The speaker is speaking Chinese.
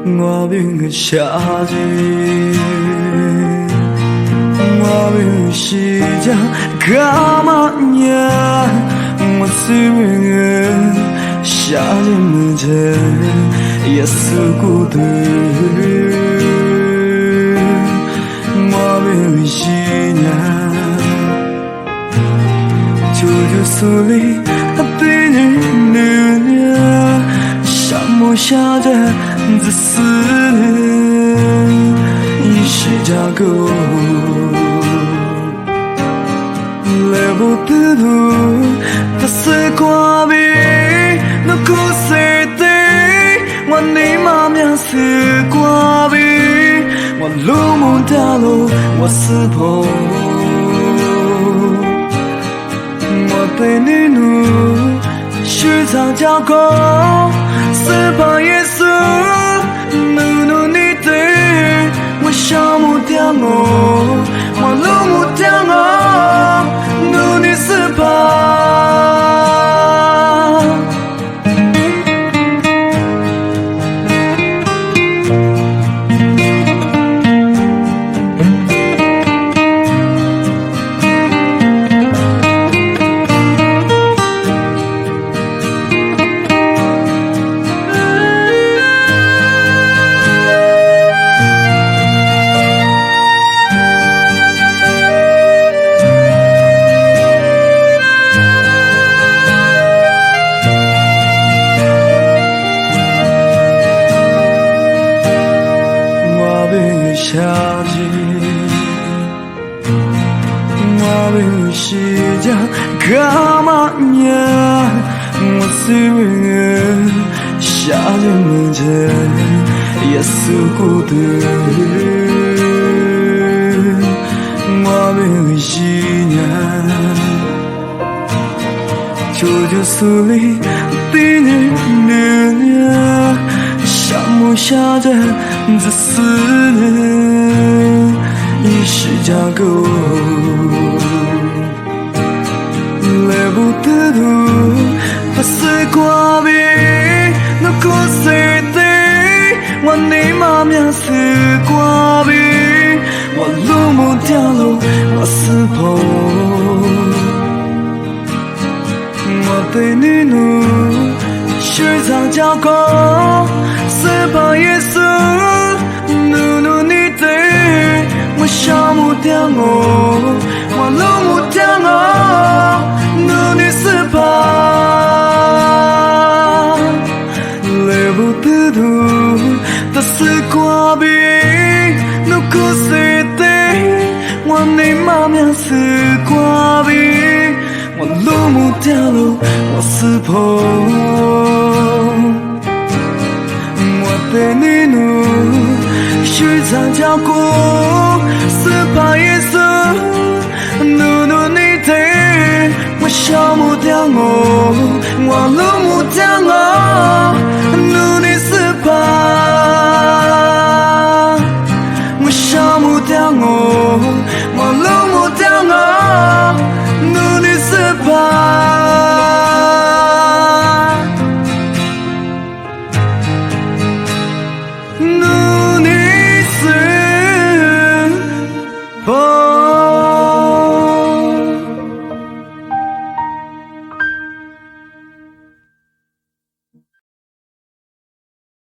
我们的夏日，我们是这干嘛呀？我虽然夏日前也是孤独，我们是呀，就是你对你呀，沙漠下的自私，一时加固。来不得路，它是挂壁，那苦涩的，我你妈咪是挂壁，我路不掉路，我是破，我对你怒，时常交过，是怕耶稣，怒怒你对，我想不掉我路不掉我。努力是怕。夏季，我们是这干嘛呀？我虽然夏日前也是孤独，我们是呀，就是你对你呀。沙漠下的自私，一时加固，来不得路，它是挂壁，那苦涩的，我你妈咪是挂壁，我路不掉路，我是破，我对你怒，时常交过。是怕耶稣怒怒你对，我想不掉我路不掉我，努力是怕，来不得路，它是挂壁，那苦涩的，我你妈咪是挂壁，我路不掉路，我是破。对你怒，时常交过，是怕耶稣怒怒你对，我想不掉我路不掉我，